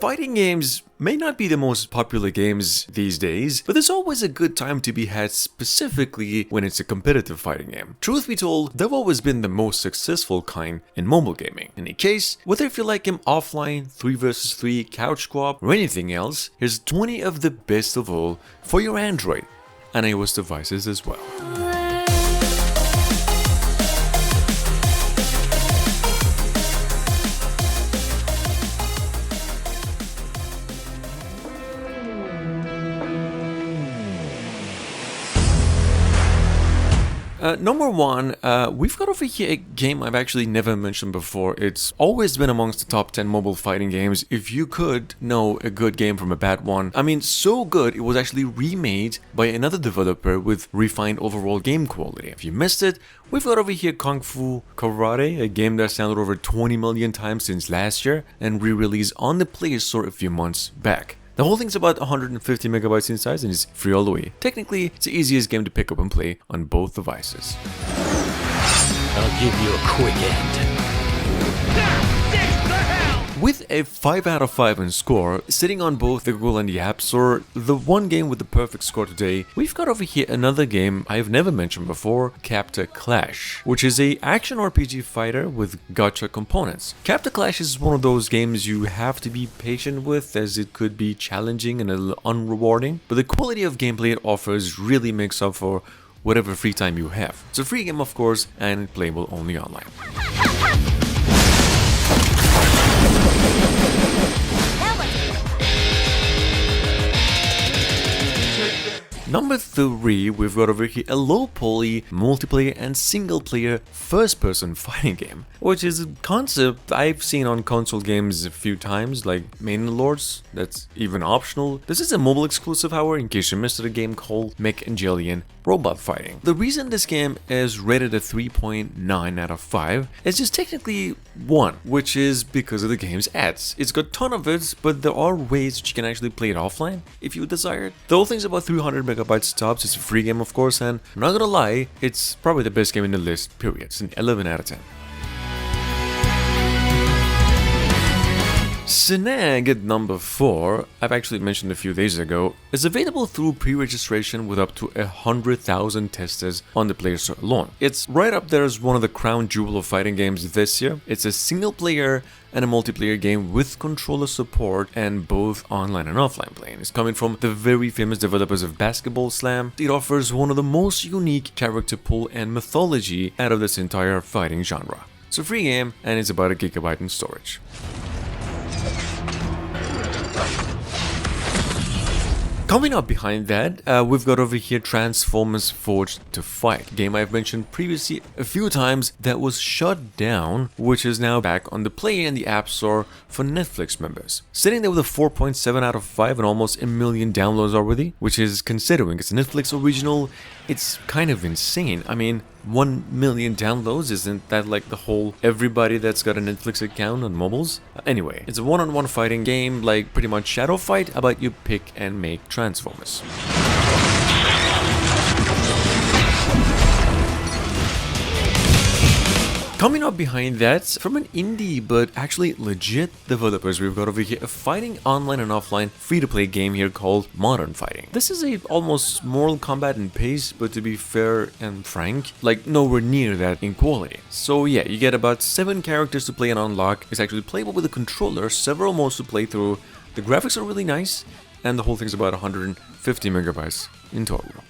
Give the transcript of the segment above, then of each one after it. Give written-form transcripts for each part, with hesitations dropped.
Fighting games may not be the most popular games these days, but there's always a good time to be had, specifically when it's a competitive fighting game. Truth be told, they've always been the most successful kind in mobile gaming. In any case, whether if you like them offline, 3 vs 3, couch co-op, or anything else, here's 20 of the best of all for your Android and iOS devices as well. Number one, we've got over here a game I've actually never mentioned before. It's always been amongst the top 10 mobile fighting games. If you could know a good game from a bad one, I mean, so good it was actually remade by another developer with refined overall game quality. If you missed it, we've got over here Kung Fu Karate, a game that's downloaded over 20 million times since last year and re-released on the Play Store a few months back. The whole thing's about 150 megabytes in size and is free all the way. Technically, it's the easiest game to pick up and play on both devices. I'll give you a quick end. With a 5 out of 5 in score, sitting on both the Google and the App Store, the one game with the perfect score today, we've got over here another game I've never mentioned before, Capta Clash, which is a action RPG fighter with gacha components. Capta Clash is one of those games you have to be patient with, as it could be challenging and a little unrewarding, but the quality of gameplay it offers really makes up for whatever free time you have. It's a free game, of course, and playable only online. Number 3, we've got over here a low-poly, multiplayer and single-player first-person fighting game, which is a concept I've seen on console games a few times, like Main Lords, that's even optional. This is a mobile exclusive, however, in case you missed it, a game called Mick and Jillian Robot Fighting. The reason this game is rated a 3.9 out of 5 is just technically 1, which is because of the game's ads. It's got a ton of it, but there are ways that you can actually play it offline if you desire it. The whole thing's about 300 megabytes tops. It's a free game, of course, and I'm not gonna lie, it's probably the best game in the list, period. It's an 11 out of 10. Sinag at number 4, I've actually mentioned a few days ago, is available through pre-registration with up to 100,000 testers on the Play Store alone. It's right up there as one of the crown jewel of fighting games this year. It's a single player and a multiplayer game with controller support and both online and offline playing. It's coming from the very famous developers of Basketball Slam. It offers one of the most unique character pool and mythology out of this entire fighting genre. It's a free game and it's about 1 gigabyte in storage. Coming up behind that, we've got over here Transformers Forged to Fight, game I've mentioned previously a few times that was shut down, which is now back on the Play and the App Store for Netflix members. Sitting there with a 4.7 out of 5 and almost 1 million downloads already, which is, considering it's a Netflix original, it's kind of insane. I mean, 1 million downloads, isn't that like the whole everybody that's got a Netflix account on mobiles? Anyway, it's a one-on-one fighting game like pretty much Shadow Fight, about you pick and make Transformers. Coming up behind that, from an indie but actually legit developers, we've got over here a fighting online and offline free-to-play game here called Modern Fighting. This is a almost Mortal Kombat in pace, but to be fair and frank, like nowhere near that in quality. So yeah, you get about 7 characters to play and unlock. It's actually playable with a controller, several modes to play through. The graphics are really nice, and the whole thing's about 150 megabytes in total.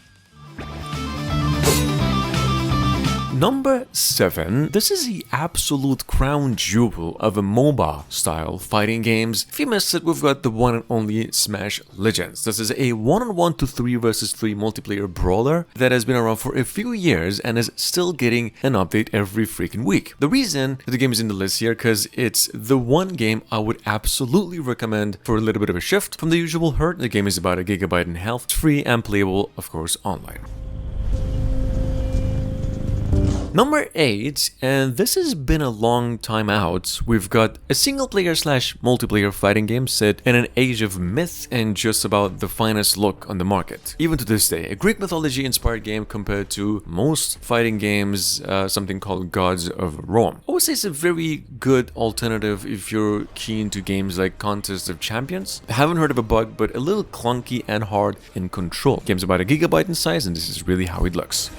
Number 7, this is the absolute crown jewel of a MOBA style fighting games. If you missed it, we've got the one and only Smash Legends. This is a 1-on-1 to 3 vs 3 multiplayer brawler that has been around for a few years and is still getting an update every freaking week. The reason that the game is in the list here, because it's the one game I would absolutely recommend for a little bit of a shift from the usual herd. The game is about 1 gigabyte in health, it's free and playable, of course, online. Number 8, and this has been a long time out, we've got a single-player slash multiplayer fighting game set in an age of myth and just about the finest look on the market. Even to this day, a Greek mythology-inspired game compared to most fighting games, something called Gods of Rome. I would say it's a very good alternative if you're keen to games like Contest of Champions. I haven't heard of a bug, but a little clunky and hard in control. Game's about a gigabyte in size, and this is really how it looks.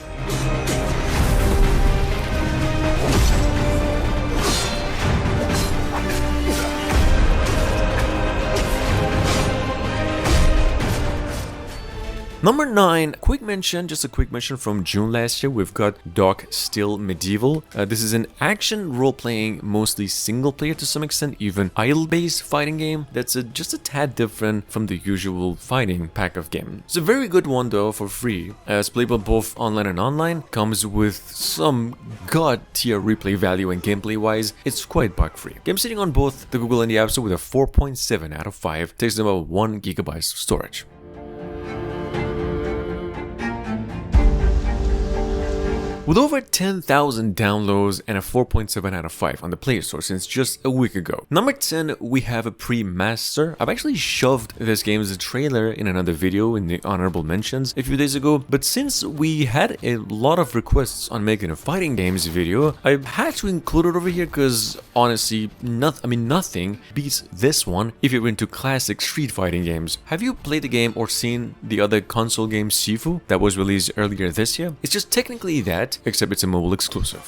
Number 9, just a quick mention from June last year, we've got Dark Still Medieval. This is an action role-playing, mostly single-player to some extent, even idle-based fighting game that's just a tad different from the usual fighting pack of game. It's a very good one though, for free, as playable both online and online, comes with some god-tier replay value and gameplay-wise, it's quite bug-free. Game sitting on both the Google and the App Store with a 4.7 out of 5, takes about 1 GB of storage. With over 10,000 downloads and a 4.7 out of 5 on the Play Store since just a week ago. Number 10, we have a pre-master. I've actually shoved this game as a trailer in another video in the honorable mentions a few days ago, but since we had a lot of requests on making a fighting games video, I had to include it over here because honestly, nothing beats this one if you're into classic street fighting games. Have you played the game or seen the other console game Shifu that was released earlier this year? It's just technically that, except it's a mobile exclusive.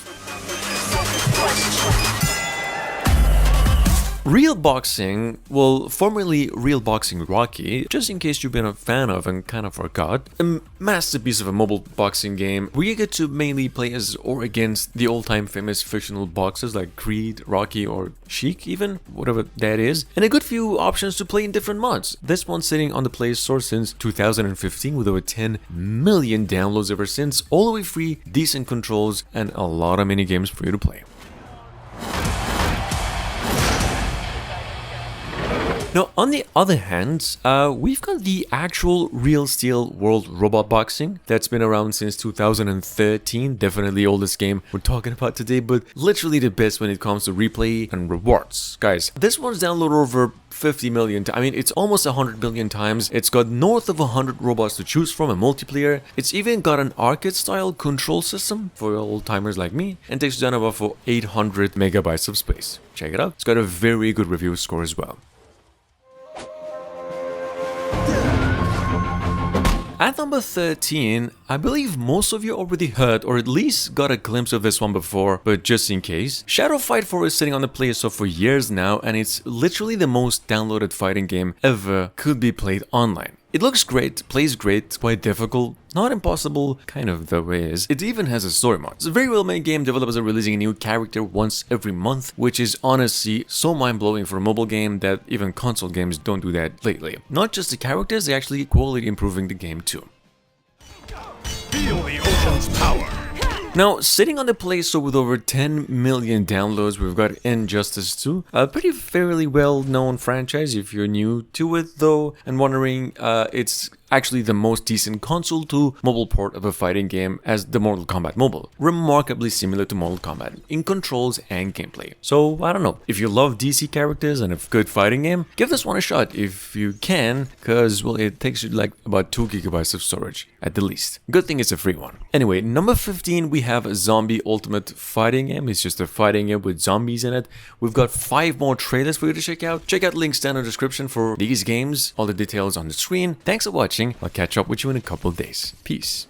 Real Boxing, well, formerly Real Boxing Rocky, just in case you've been a fan of and kind of forgot, a masterpiece of a mobile boxing game where you get to mainly play as or against the all-time famous fictional boxers like Creed, Rocky, or Sheik even, whatever that is, and a good few options to play in different mods. This one's sitting on the Play Store since 2015 with over 10 million downloads ever since, all the way free, decent controls, and a lot of mini games for you to play. Now, on the other hand, we've got the actual Real Steel World Robot Boxing that's been around since 2013. Definitely the oldest game we're talking about today, but literally the best when it comes to replay and rewards. Guys, this one's downloaded over 50 million times. I mean, it's almost 100 million times. It's got north of 100 robots to choose from, a multiplayer. It's even got an arcade-style control system for old-timers like me, and takes down about for 800 megabytes of space. Check it out. It's got a very good review score as well. At number 13, I believe most of you already heard or at least got a glimpse of this one before, but just in case, Shadow Fight 4 is sitting on the Play Store for years now, and it's literally the most downloaded fighting game ever could be played online. It looks great, plays great, quite difficult, not impossible, kind of though is. It even has a story mode. It's a very well made game. Developers are releasing a new character once every month, which is honestly so mind-blowing for a mobile game that even console games don't do that lately. Not just the characters, they're actually quality improving the game too. Feel the ocean's power. Now, sitting on the Play Store with over 10 million downloads, we've got Injustice 2, a pretty fairly well-known franchise if you're new to it though, and wondering, it's actually the most decent console to mobile port of a fighting game as the Mortal Kombat Mobile. Remarkably similar to Mortal Kombat in controls and gameplay. So, I don't know, if you love DC characters and a good fighting game, give this one a shot if you can, cause, well, it takes you like about 2 gigabytes of storage at the least. Good thing it's a free one. Anyway, number 15, we have a Zombie Ultimate Fighting Game. It's just a fighting game with zombies in it. We've got 5 more trailers for you to check out. Check out links down in the description for these games, all the details on the screen. Thanks for watching. I'll catch up with you in a couple of days. Peace.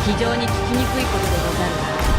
非常に聞きにくいことでござるが